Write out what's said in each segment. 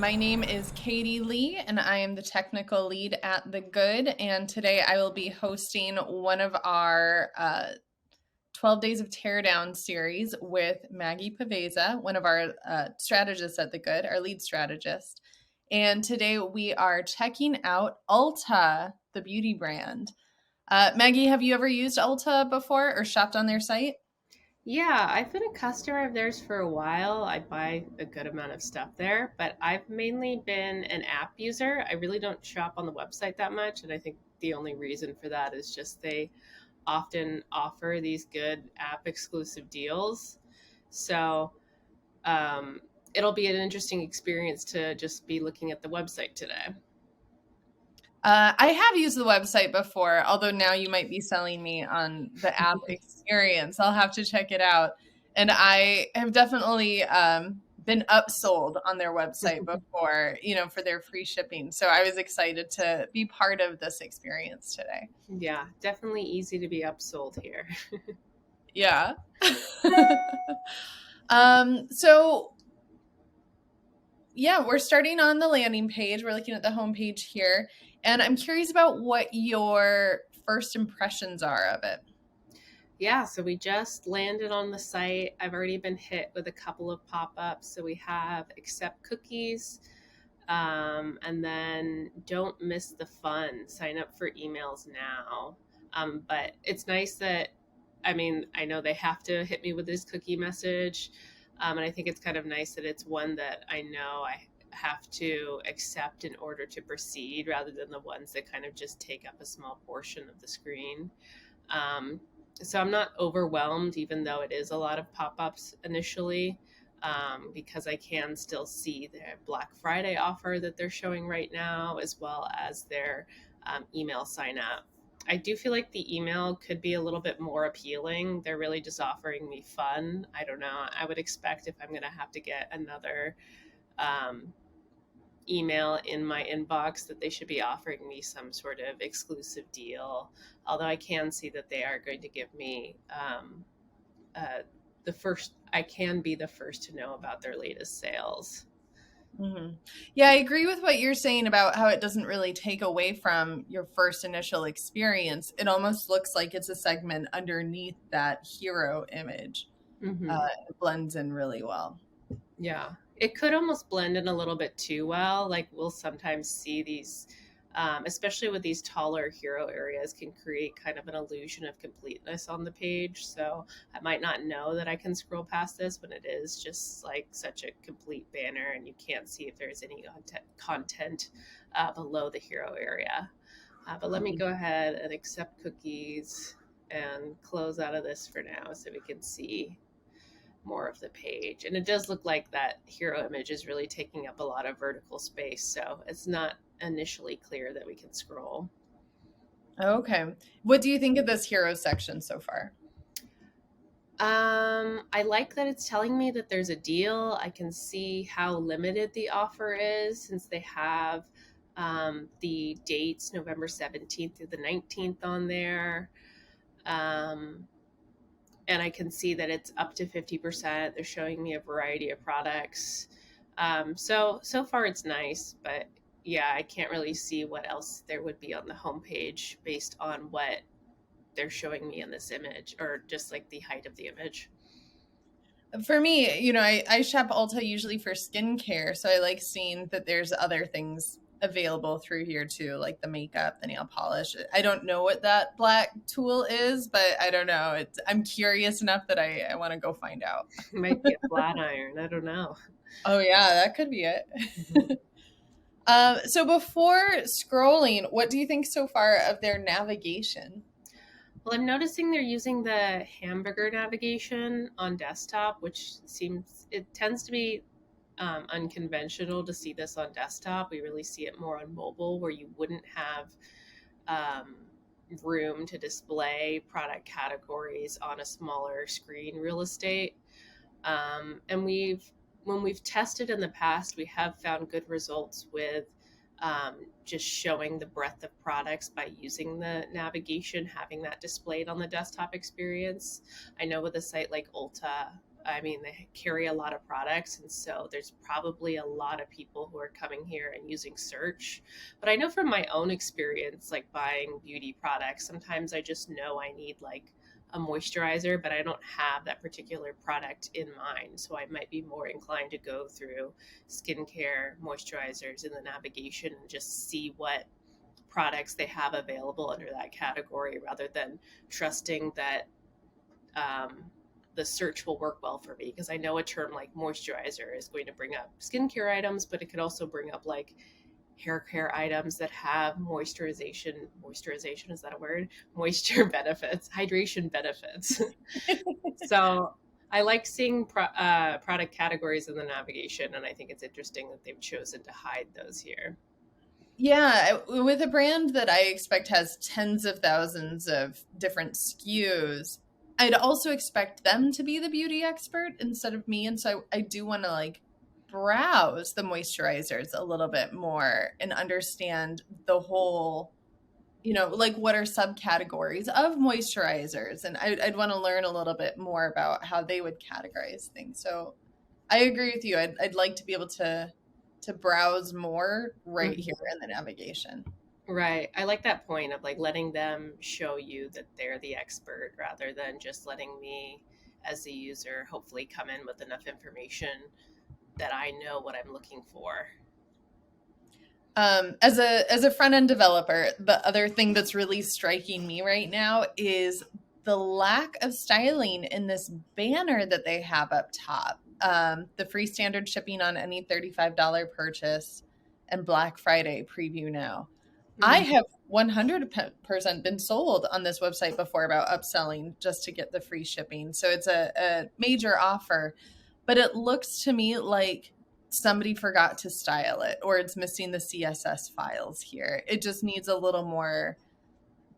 My name is Katie Lee, and I am the technical lead at The Good. And today I will be hosting one of our 12 Days of Teardown series with Maggie Paveza, one of our strategists at The Good, our lead strategist. And today we are checking out Ulta, the beauty brand. Maggie, have you ever used Ulta before or shopped on their site? Yeah, I've been a customer of theirs for a while. I buy a good amount of stuff there, but I've mainly been an app user. I really don't shop on the website that much, and I think the only reason for that is just they often offer these good app exclusive deals. So, um, it'll be an interesting experience to just be looking at the website today. I have used the website before, although now you might be selling me on the app experience. I'll have to check it out. And I have definitely been upsold on their website before, for their free shipping. So I was excited to be part of this experience today. Yeah, definitely easy to be upsold here. Yeah. So yeah, we're starting on the landing page. We're looking at the home page here. And I'm curious about what your first impressions are of it. Yeah, so we just landed on the site. I've already been hit with a couple of pop ups. So we have accept cookies, and then don't miss the fun. Sign up for emails now. But it's nice that, I mean, I know they have to hit me with this cookie message. And I think it's kind of nice that it's one that I know I have to accept in order to proceed rather than the ones that kind of just take up a small portion of the screen. Um, so I'm not overwhelmed, even though it is a lot of pop ups initially, because I can still see their Black Friday offer that they're showing right now, as well as their email sign up. I do feel like the email could be a little bit more appealing. They're really just offering me fun. I don't know. I would expect if I'm going to have to get another um, email in my inbox that they should be offering me some sort of exclusive deal. Although I can see that they are going to give me uh, I can be the first to know about their latest sales. Mhm. Yeah, I agree with what you're saying about how it doesn't really take away from your first initial experience. It almost looks like it's a segment underneath that hero image. Hmm. It blends in really well. Yeah. It could almost blend in a little bit too well. Like we'll sometimes see these, especially with these taller hero areas, can create kind of an illusion of completeness on the page. So I might not know that I can scroll past this when it is just like such a complete banner and you can't see if there's any content below the hero area. But let me Mhm. go ahead and accept cookies and close out of this for now so we can see more of the page. And it does look like that hero image is really taking up a lot of vertical space, so it's not initially clear that we can scroll. Okay. What do you think of this hero section so far? I like that it's telling me that there's a deal. I can see how limited the offer is since they have the dates November 17th through the 19th on there. Um, and I can see that it's up to 50%. They're showing me a variety of products. So far it's nice, but yeah, I can't really see what else there would be on the homepage based on what they're showing me in this image or just like the height of the image. For me, I shop Ulta usually for skincare, so I like seeing that there's other things available through here too, like the makeup, the nail polish. I don't know what that black tool is, but I don't know. I'm curious enough that I want to go find out. Might be a flat iron. I don't know. Oh yeah, that could be it. Mhm. So before scrolling, what do you think so far of their navigation? Well, I'm noticing they're using the hamburger navigation on desktop, which seems it tends to be unconventional to see this on desktop. We really see it more on mobile, where you wouldn't have um, room to display product categories on a smaller screen real estate. And when we've tested in the past, we have found good results with just showing the breadth of products by using the navigation, having that displayed on the desktop experience. I know with a site like Ulta, I mean, they carry a lot of products, and so there's probably a lot of people who are coming here and using search. But I know from my own experience, like buying beauty products, sometimes I just know I need like a moisturizer, but I don't have that particular product in mind. So I might be more inclined to go through skincare moisturizers in the navigation and just see what products they have available under that category rather than trusting that um, the search will work well for me, because I know a term like moisturizer is going to bring up skincare items, but it could also bring up like hair care items that have moisturization, is that a word? Moisture benefits, hydration benefits. So I like seeing product categories in the navigation, and I think it's interesting that they've chosen to hide those here. Yeah, with a brand that I expect has tens of thousands of different SKUs, I'd also expect them to be the beauty expert instead of me. And so I do want to like browse the moisturizers a little bit more and understand the whole, like what are subcategories of moisturizers. And I'd want to learn a little bit more about how they would categorize things. So I agree with you. I'd like to be able to browse more right here Mhm. in the navigation. Right. I like that point of like letting them show you that they're the expert rather than just letting me, as the user, hopefully come in with enough information that I know what I'm looking for. As a front end developer, the other thing that's really striking me right now is the lack of styling in this banner that they have up top. The free standard shipping on any $35 purchase and Black Friday preview now. I Mm. have 100% been sold on this website before about upselling just to get the free shipping. So it's a major offer, but it looks to me like somebody forgot to style it or it's missing the CSS files here. It just needs a little more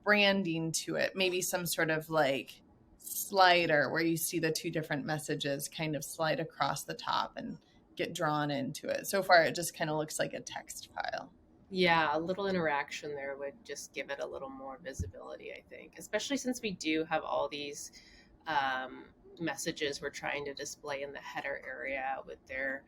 branding to it. Maybe some sort of like slider where you see the two different messages kind of slide across the top and get drawn into it. So far, it just kind of looks like a text file. Yeah, a little interaction there would just give it a little more visibility, I think, especially since we do have all these um, messages we're trying to display in the header area with their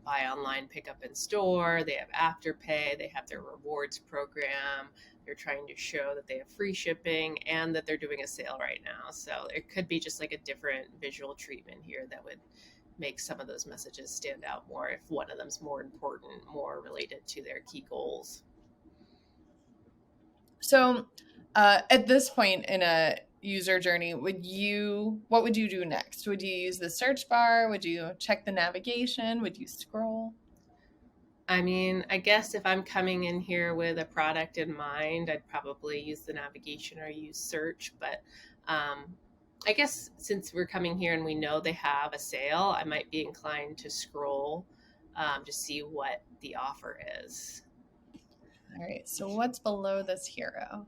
buy online, pick up in store. They have Afterpay, they have their rewards program. They're trying to show that they have free shipping and that they're doing a sale right now. So it could be just like a different visual treatment here that would make some of those messages stand out more if one of them's more important, more related to their key goals. So, at this point in a user journey, what would you do next? Would you use the search bar? Would you check the navigation? Would you scroll? I mean, I guess if I'm coming in here with a product in mind, I'd probably use the navigation or use search. But um, I guess since we're coming here and we know they have a sale, I might be inclined to scroll to see what the offer is. All right. So, what's below this hero?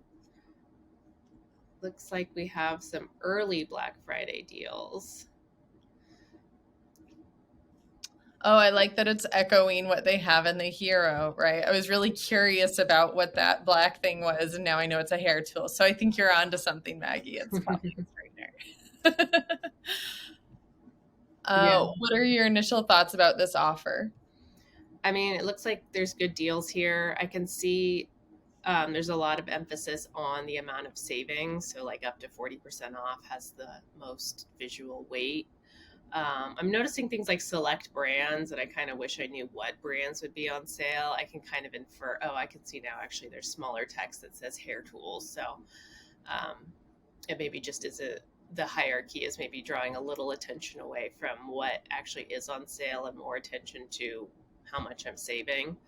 Looks like we have some early Black Friday deals. Oh, I like that it's echoing what they have in the hero, right? I was really curious about what that black thing was, and now I know it's a hair tool. So I think you're onto something, Maggie. It's probably a straightener. Yeah. What are your initial thoughts about this offer? I mean, it looks like there's good deals here. I can see there's a lot of emphasis on the amount of savings. So, like up to 40% off has the most visual weight. I'm noticing things like select brands, and I kind of wish I knew what brands would be on sale. I can kind of infer, oh, I can see now actually there's smaller text that says hair tools. So, um, it maybe just is the hierarchy is maybe drawing a little attention away from what actually is on sale and more attention to how much I'm saving.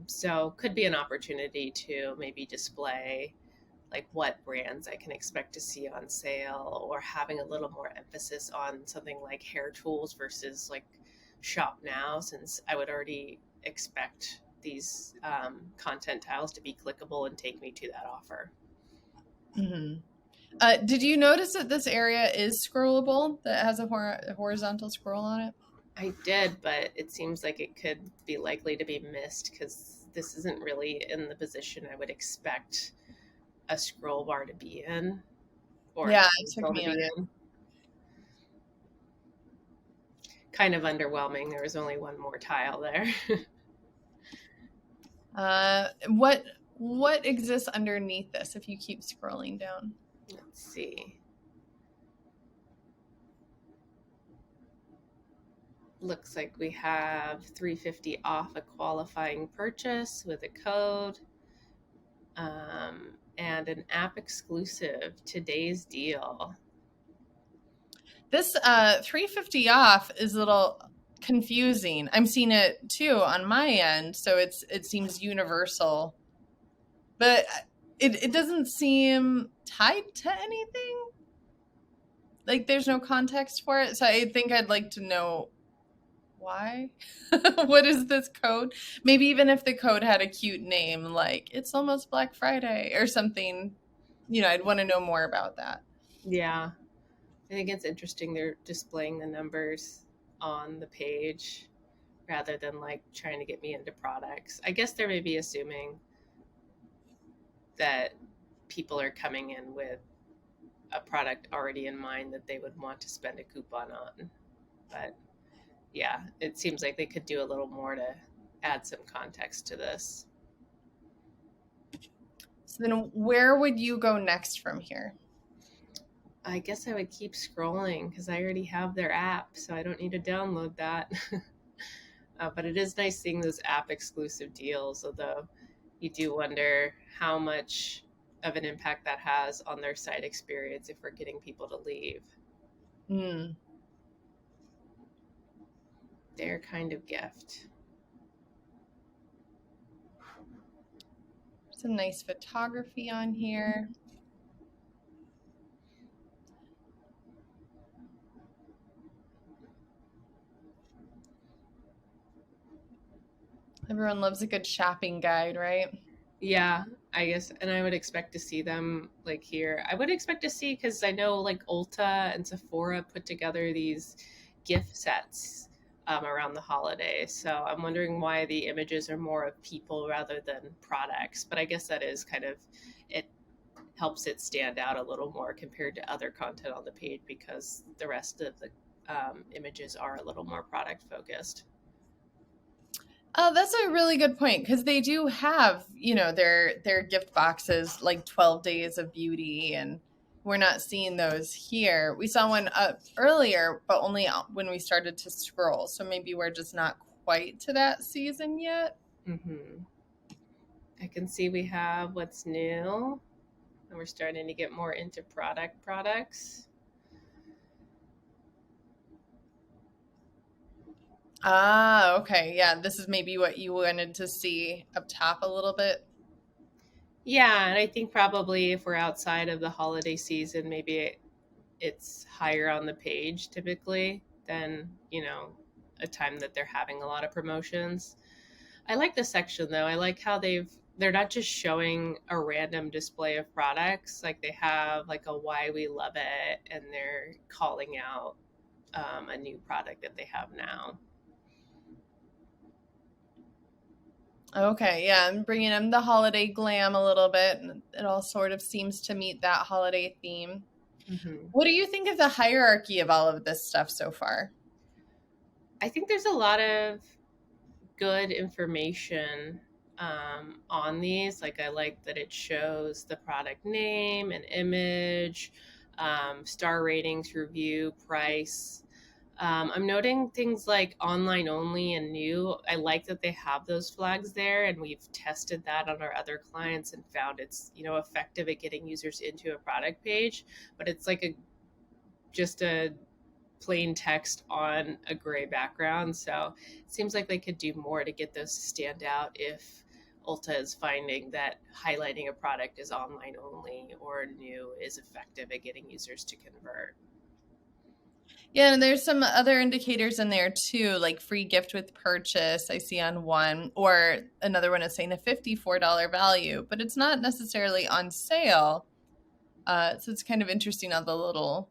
So could be an opportunity to maybe display like what brands I can expect to see on sale, or having a little more emphasis on something like hair tools versus like shop now, since I would already expect these content tiles to be clickable and take me to that offer. Hmm. Did you notice that this area is scrollable, that has a horizontal scroll on it? I did, but it seems like it could be likely to be missed because this isn't really in the position I would expect a scroll bar to be in, or a Yeah, it took carousel to me a be in. kind of underwhelming. There was only one more tile there. What exists underneath this if you keep scrolling down? Let's see. Looks like we have $350 off a qualifying purchase with a code, and an app exclusive today's deal. This $350 off is a little confusing. I'm seeing it too on my end, so it seems universal, but it doesn't seem tied to anything. Like there's no context for it, so I think I'd like to know why. What is this code? Maybe even if the code had a cute name, like it's almost Black Friday or something, I'd want to know more about that. Yeah, I think it's interesting they're displaying the numbers on the page rather than like trying to get me into products. I guess they're maybe assuming that people are coming in with a product already in mind that they would want to spend a coupon on. But yeah, it seems like they could do a little more to add some context to this. So then where would you go next from here? I guess I would keep scrolling because I already have their app, so I don't need to download that. But it is nice seeing those app exclusive deals, although you do wonder how much of an impact that has on their site experience if we're getting people to leave. Mm. Their kind of gift. Some nice photography on here. Everyone loves a good shopping guide, right? Yeah, I guess, and I would expect to see them like here. I would expect to see because I know like Ulta and Sephora put together these gift sets around the holidays. So I'm wondering why the images are more of people rather than products. But I guess that is kind of it helps it stand out a little more compared to other content on the page because the rest of the images are a little more product focused. That's a really good point because they do have, their gift boxes like 12 Days of Beauty, and we're not seeing those here. We saw one up earlier, but only when we started to scroll. So maybe we're just not quite to that season yet. Mm-hmm. I can see we have what's new, and we're starting to get more into products. Ah, okay. Yeah, this is maybe what you wanted to see up top a little bit. Yeah, and I think probably if we're outside of the holiday season, maybe it's higher on the page typically than, a time that they're having a lot of promotions. I like this section though. I like how they're not just showing a random display of products. Like they have like a why we love it, and they're calling out a new product that they have now. Okay, yeah, I'm bringing in the holiday glam a little bit, and it all sort of seems to meet that holiday theme. Mm-hmm. What do you think of the hierarchy of all of this stuff so far? I think there's a lot of good information on these. Like I like that it shows the product name and image, star ratings, review, price. I'm noting things like online only and new. I like that they have those flags there, and we've tested that on our other clients and found it's effective at getting users into a product page. But it's like just a plain text on a gray background. So it seems like they could do more to get those to stand out if Ulta is finding that highlighting a product as online only or new is effective at getting users to convert. Yeah, and there's some other indicators in there too, like free gift with purchase, I see on one, or another one is saying a $54 value, but it's not necessarily on sale. So it's kind of interesting all the little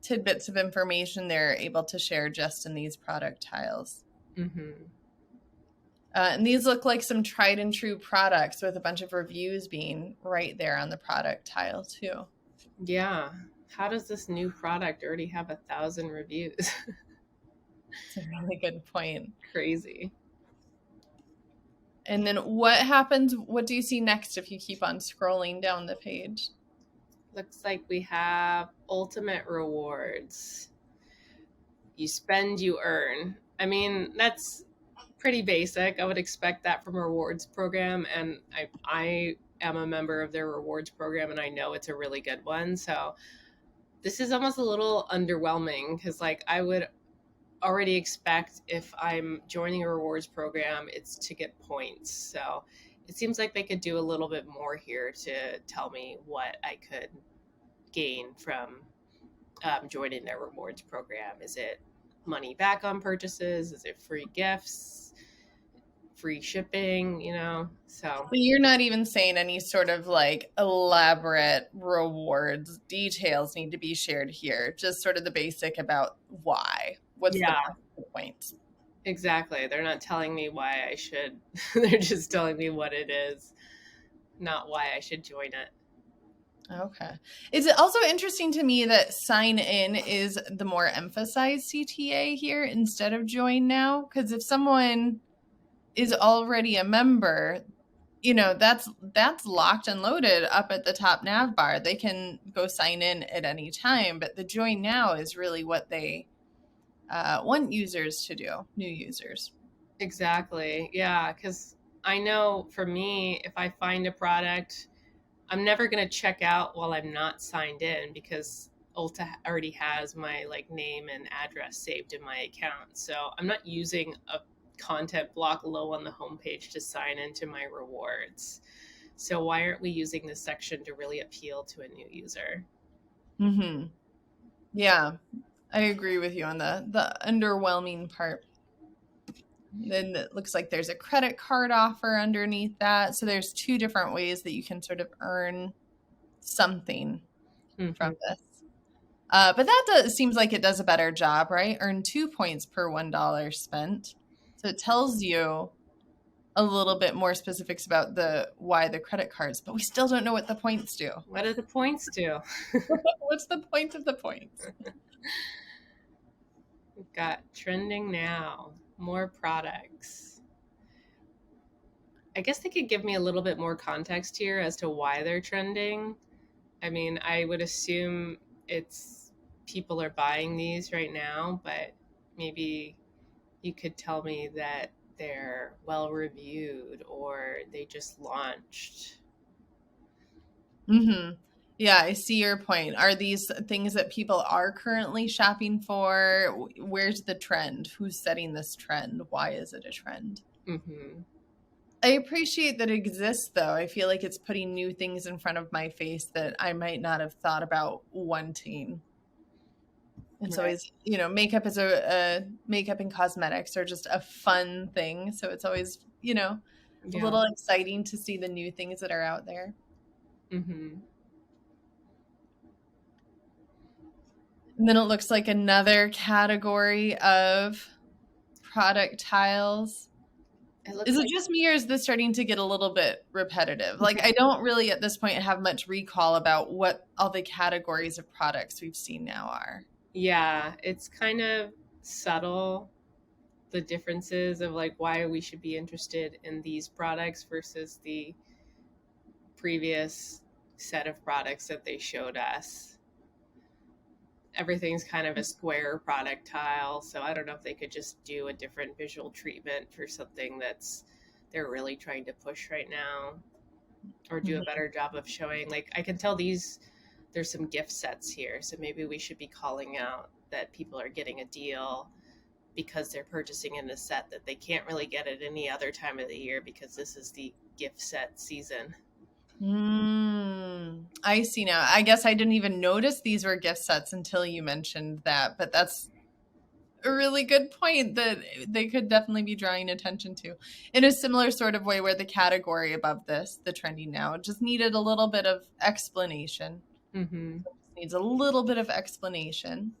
tidbits of information they're able to share just in these product tiles. Mm-hmm. And these look like some tried and true products with a bunch of reviews being right there on the product tile too. Yeah. How does this new product already have 1,000 reviews? It's a really good point. Crazy. And then what happens? What do you see next if you keep on scrolling down the page? Looks like we have ultimate rewards. You spend, you earn. I mean, that's pretty basic. I would expect that from a rewards program, and I am a member of their rewards program, and I know it's a really good one. So this is almost a little underwhelming because, like, I would already expect if I'm joining a rewards program, it's to get points. So it seems like they could do a little bit more here to tell me what I could gain from joining their rewards program. Is it money back on purchases? Is it free gifts? Free shipping? So But you're not even saying any sort of like elaborate rewards details need to be shared here. Just sort of the basic about why. What's the yeah, point? exactly. They're not telling me why I should. They're just telling me what it is, not why I should join it. Okay. It's also interesting to me that sign in is the more emphasized CTA here instead of join now. Because if someone is already a member, that's locked and loaded up at the top nav bar. They can go sign in at any time, but the join now is really what they want users to do, new users. Exactly. Yeah, because I know for me, if I find a product, I'm never going to check out while I'm not signed in because Ulta already has my like name and address saved in my account. So I'm not using a content block low on the homepage to sign into my rewards. So why aren't we using this section to really appeal to a new user? Mm-hmm. Yeah, I agree with you on the underwhelming part. Then it looks like there's a credit card offer underneath that. So there's two different ways that you can sort of earn something Mm-hmm. from this. But seems like it does a better job, right? Earn 2 points per $1 spent. So it tells you a little bit more specifics about the why the credit cards, but we still don't know what the points do. What do the points do? What's the point of the points? We've got trending now, more products. I guess they could give me a little bit more context here as to why they're trending. I mean, I would assume it's people are buying these right now, but maybe you could tell me that they're well reviewed or they just launched. Mm-hmm. Yeah, I see your point. Are these things that people are currently shopping for? Where's the trend? Who's setting this trend? Why is it a trend? Mm-hmm. I appreciate that it exists, though. I feel like it's putting new things in front of my face that I might not have thought about wanting. It's Right. always, makeup is a makeup and cosmetics are just a fun thing. So it's always, a Yeah. little exciting to see the new things that are out there. Mm-hmm. And then it looks like another category of product tiles. It looks Is it like, just me or is this starting to get a little bit repetitive? Like, I don't really at this point have much recall about what all the categories of products we've seen now are. yeah, it's kind of subtle, the differences of like why we should be interested in these products versus the previous set of products that they showed us. Everything's kind of a square product tile, so I don't know if they could just do a different visual treatment for something that's they're really trying to push right now, or do a Mhm. better job of showing. Like, I can tell these there's some gift sets here, so maybe we should be calling out that people are getting a deal because they're purchasing in a set that they can't really get at any other time of the year because this is the gift set season. I see now. I guess I didn't even notice these were gift sets until you mentioned that, but that's a really good point that they could definitely be drawing attention to in a similar sort of way where the category above this, the trending now, just needed a little bit of explanation. Mm-hmm. Needs a little bit of explanation.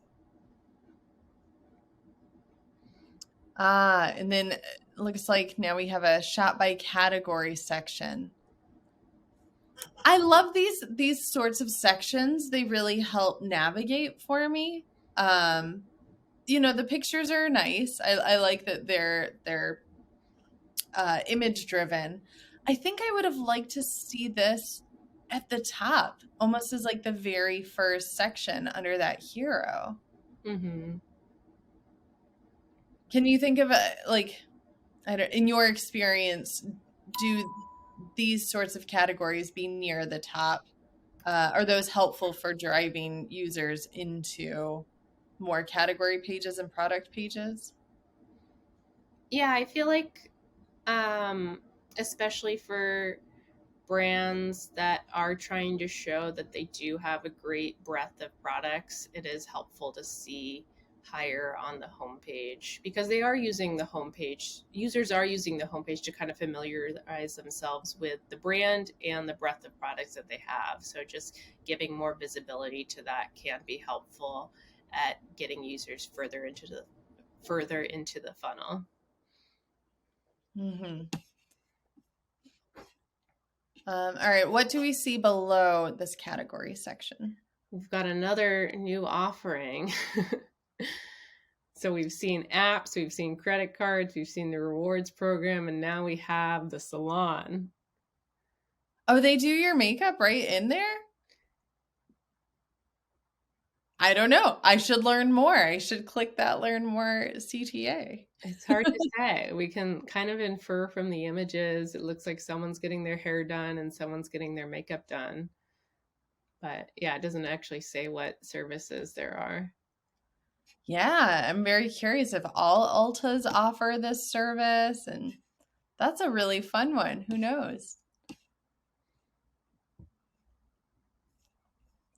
And then it looks like now we have a shop by category section. I love these sorts of sections. They really help navigate for me. the pictures are nice. I like that they're image driven. I think I would have liked to see this at the top, almost as like the very first section under that hero. Mm-hmm. Can you think of a like I don't in your experience, do these sorts of categories be near the top? Are those helpful for driving users into more category pages and product pages? Yeah, I feel like, um, especially for brands that are trying to show that they do have a great breadth of products, it is helpful to see higher on the homepage because they are using the homepage. Users are using the homepage to kind of familiarize themselves with the brand and the breadth of products that they have. So just giving more visibility to that can be helpful at getting users further into the funnel. Hmm. All right, what do we see below this category section? We've got another new offering. So we've seen apps, we've seen credit cards, we've seen the rewards program, and now we have the salon. Oh, they do your makeup right in there? I don't know. I should learn more. I should click that learn more CTA. It's hard to say. We can kind of infer from the images. It looks like someone's getting their hair done and someone's getting their makeup done. But yeah, it doesn't actually say what services there are. Yeah, I'm very curious if all Ultas offer this service, and that's a really fun one. Who knows?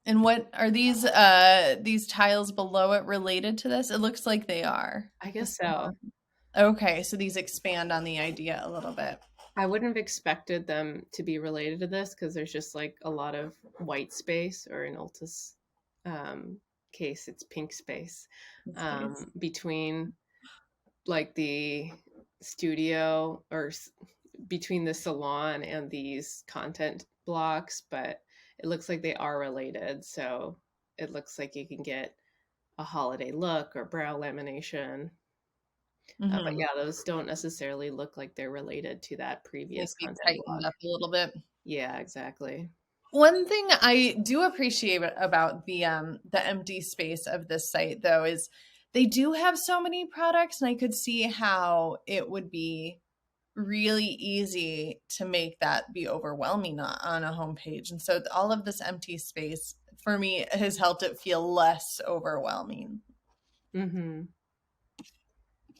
And what are these tiles below it related to this? It looks like they are. I guess so. Okay, so these expand on the idea a little bit. I wouldn't have expected them to be related to this because there's just like a lot of white space, or in Ulta's um, case, it's pink space Space. between like the studio between the salon and these content blocks, but it looks like they are related. So it looks like you can get a holiday look or brow lamination. But Hmm. yeah, those don't necessarily look like they're related to that previous Maybe content tightened block. up a little bit. Yeah, exactly. One thing I do appreciate about the empty space of this site though is they do have so many products, and I could see how it would be really easy to make that be overwhelming on a homepage. And so all of this empty space for me has helped it feel less overwhelming. Hmm.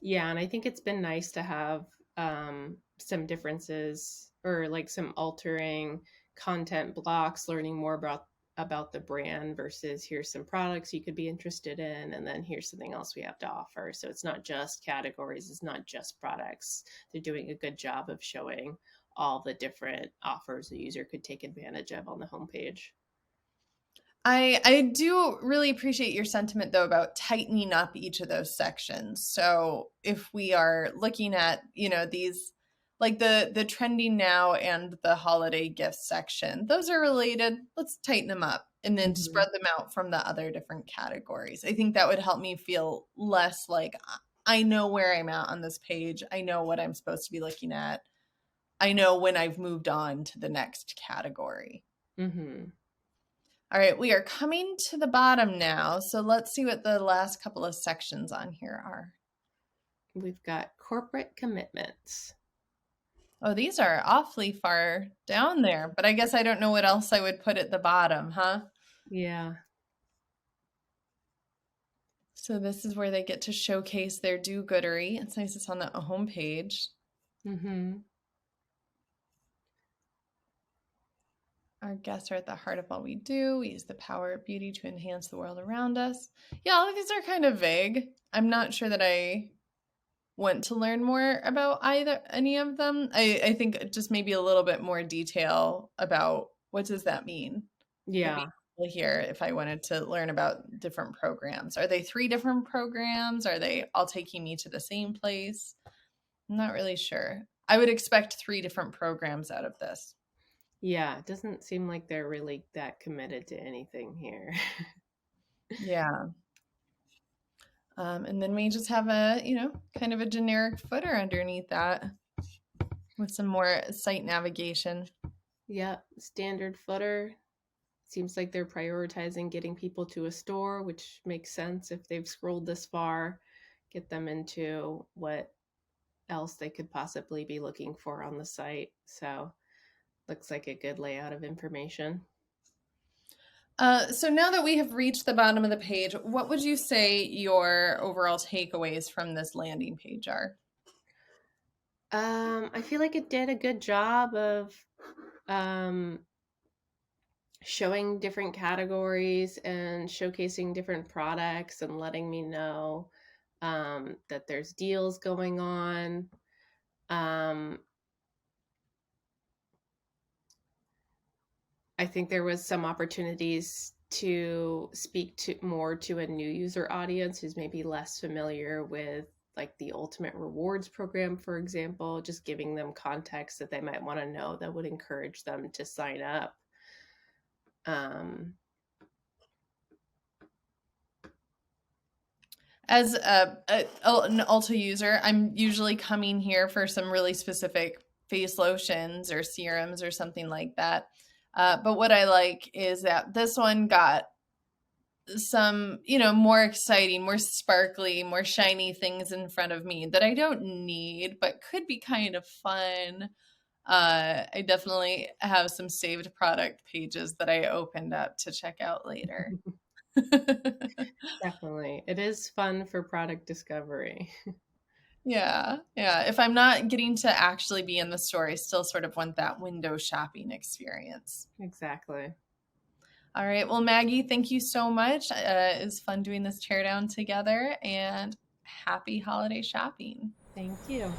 Yeah, and I think it's been nice to have some differences, or like some altering content blocks, learning more about the brand versus here's some products you could be interested in, and then here's something else we have to offer. So it's not just categories, it's not just products. They're doing a good job of showing all the different offers a user could take advantage of on the homepage. I do really appreciate your sentiment though about tightening up each of those sections. So if we are looking at, these like the trending now and the holiday gifts section, those are related. Let's tighten them up and then Hmm. spread them out from the other different categories. I think that would help me feel less like I know where I'm at on this page. I know what I'm supposed to be looking at. I know when I've moved on to the next category. Hmm. All right, we are coming to the bottom now. So let's see what the last couple of sections on here are. We've got corporate commitments. Oh, these are awfully far down there, but I guess I don't know what else I would put at the bottom, huh? Yeah. So this is where they get to showcase their do-goodery. It's nice it's on the homepage. Hmm. Our guests are at the heart of all we do. We use the power of beauty to enhance the world around us. Yeah, all of these are kind of vague. I'm not sure that I want to learn more about any of them. I think just maybe a little bit more detail about what does that mean would be Yeah. helpful here if I wanted to learn about different programs. Are they three different programs? Are they all taking me to the same place? I'm not really sure. I would expect three different programs out of this. Yeah, it doesn't seem like they're really that committed to anything here. Yeah. And then we just have a, kind of a generic footer underneath that with some more site navigation. Yep, standard footer. Seems like they're prioritizing getting people to a store, which makes sense if they've scrolled this far, get them into what else they could possibly be looking for on the site. So, looks like a good layout of information. So now that we have reached the bottom of the page, what would you say your overall takeaways from this landing page are? I feel like it did a good job of um, showing different categories and showcasing different products and letting me know that there's deals going on. Um, I think there was some opportunities to speak to more to a new user audience who's maybe less familiar with like the ultimate rewards program, for example, just giving them context that they might want to know that would encourage them to sign up. Um, As an Ulta user, I'm usually coming here for some really specific face lotions or serums or something like that. But what I like is that this one got some, more exciting, more sparkly, more shiny things in front of me that I don't need, but could be kind of fun. I definitely have some saved product pages that I opened up to check out later. Definitely. It is fun for product discovery. Yeah, yeah. If I'm not getting to actually be in the store, I still sort of want that window shopping experience. Exactly. All right. Well, Maggie, thank you so much. It was fun doing this teardown together, and happy holiday shopping. Thank you.